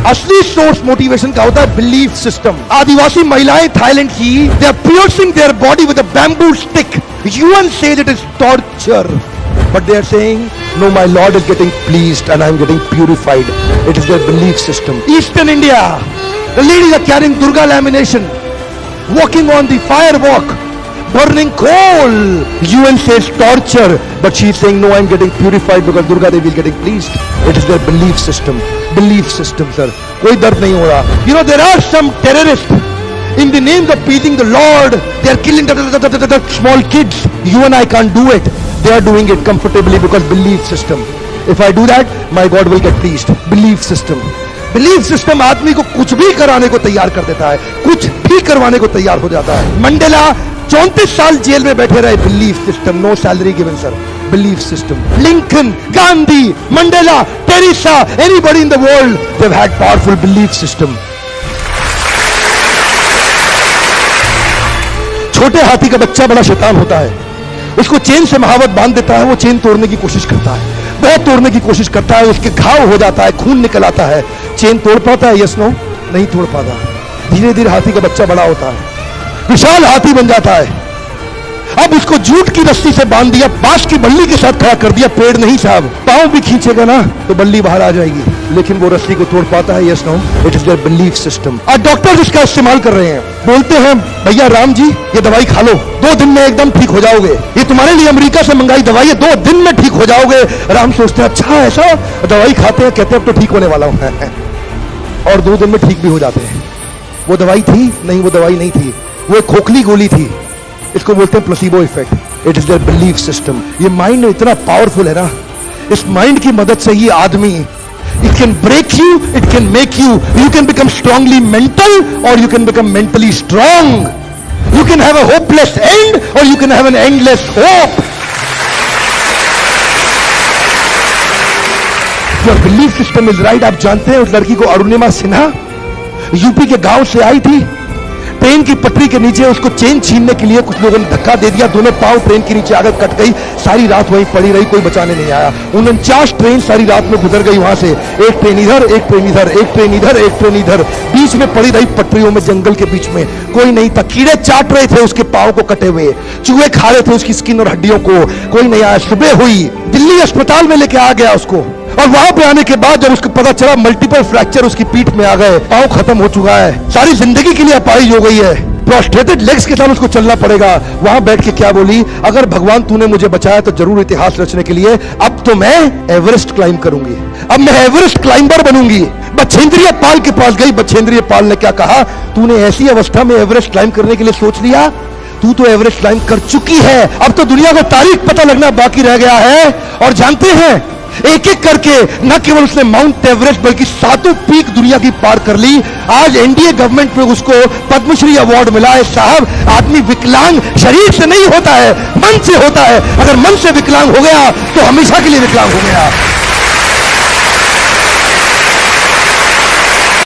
असली source motivation का होता है बिलीफ सिस्टम। आदिवासी महिलाएं थाईलैंड की, they are piercing their body with a bamboo stick. UN says it is torture, but they are saying no, my Lord is getting pleased and I am getting purified. It is their belief system. Eastern India, the ladies are carrying Durga lamination, walking on the fire walk, burning coal. UN says torture, but she is saying no, I am getting purified because Durga Devi is getting pleased. It is their belief system. Belief system, sir. कोई दर्द नहीं हो रहा. You know, there are some terrorists in the name of pleasing the Lord. They are killing the small kids. You and I can't do it. They are doing it comfortably because belief system. If I do that, my God will get pleased. Belief system. Belief system आदमी को कुछ भी कराने को तैयार कर देता है, कुछ भी करवाने को तैयार हो जाता है। मंडेला 34 साल जेल में बैठे रहे, belief system, no salary given sir. Belief system. Lincoln, Gandhi, Mandela, Teresa, anybody in the world, they've had powerful belief system. छोटे हाथी का बच्चा बड़ा शैतान होता है, उसको चेन से महावत बांध देता है, वो चेन तोड़ने की कोशिश करता है, बहुत तोड़ने की कोशिश करता है, उसके घाव हो जाता है, खून निकल आता है। चेन तोड़ पाता है? यस नो, नहीं तोड़ पाता। धीरे धीरे हाथी का बच्चा बड़ा होता है, विशाल हाथी बन जाता है। अब उसको जूट की रस्सी से बांध दिया, बांस की बल्ली के साथ खड़ा कर दिया। पेड़ नहीं साहब, पांव भी खींचेगा ना तो बल्ली बाहर आ जाएगी, लेकिन वो रस्सी को तोड़ पाता है? Yes no, it is their belief system. और डॉक्टर इसका इस्तेमाल कर रहे हैं, बोलते हैं भैया राम जी ये दवाई खा लो, 2 दिन में एकदम ठीक हो जाओगे, ये तुम्हारे लिए अमेरिका से मंगाई दवाई है, 2 दिन में ठीक हो जाओगे। राम सोचते हैं अच्छा ऐसा, दवाई खाते हैं, कहते हैं अब तो ठीक होने वाला हूं और 2 दिन में ठीक भी हो जाते हैं। वो दवाई थी? नहीं, वो दवाई नहीं थी, वो एक खोखली गोली थी। इसको बोलते हैं placebo effect. It is their belief system. ये माइंड इतना पावरफुल है ना, इस माइंड की मदद से ये आदमी, it can break you, it can make you, you can become strongly mental और you can become mentally strong. You can have a hopeless end और you can have an endless hope. Your belief system is right. आप जानते हैं उस लड़की को, Arunima Sinha, UP के गांव से आई थी, ट्रेन की पटरी के नीचे उसको चेन छीनने के लिए कुछ लोगों ने धक्का दे दिया, दोनों पांव ट्रेन के नीचे आकर कट गई, सारी रात वहीं पड़ी रही, कोई बचाने नहीं आया। 49 ट्रेन सारी रात में गुजर गई वहां से, एक ट्रेन इधर, एक ट्रेन इधर, एक ट्रेन इधर, एक ट्रेन इधर, बीच में पड़ी रही पटरियों में, जंगल के बीच में, कोई नहीं था। कीड़े चाट रहे थे उसके पांव को कटे हुए, चूहे खा रहे थे उसकी स्किन और हड्डियों को, कोई नहीं आया। सुबह हुई, दिल्ली अस्पताल में लेके आ गया उसको, और वहां पे आने के बाद जब उसको पता चला मल्टीपल फ्रैक्चर उसकी पीठ में आ गए, पांव खत्म हो चुका है, सारी जिंदगी के लिए अपाहिज हो गई है, प्रोस्टेटेड लेग्स के साथ उसको चलना पड़ेगा। वहां बैठ के क्या बोली, अगर भगवान तूने मुझे बचाया तो जरूर इतिहास रचने के लिए, अब तो मैं एवरेस्ट क्लाइंब करूंगी, अब मैं एवरेस्ट क्लाइंबर बनूंगी। बछेंद्रिय पाल के पास गई, बछेंद्रिय पाल ने क्या कहा, तूने ऐसी अवस्था में एवरेस्ट क्लाइंब करने के लिए सोच लिया, तू तो एवरेस्ट क्लाइंब कर चुकी है, अब तो दुनिया को तारीख पता लगना बाकी रह गया है। और जानते हैं, एक एक करके न केवल उसने माउंट एवरेस्ट बल्कि 7 पीक दुनिया की पार कर ली। आज एनडीए गवर्नमेंट में उसको पद्मश्री अवार्ड मिला है। साहब, आदमी विकलांग शरीर से नहीं होता है, मन से होता है। अगर मन से विकलांग हो गया तो हमेशा के लिए विकलांग हो गया।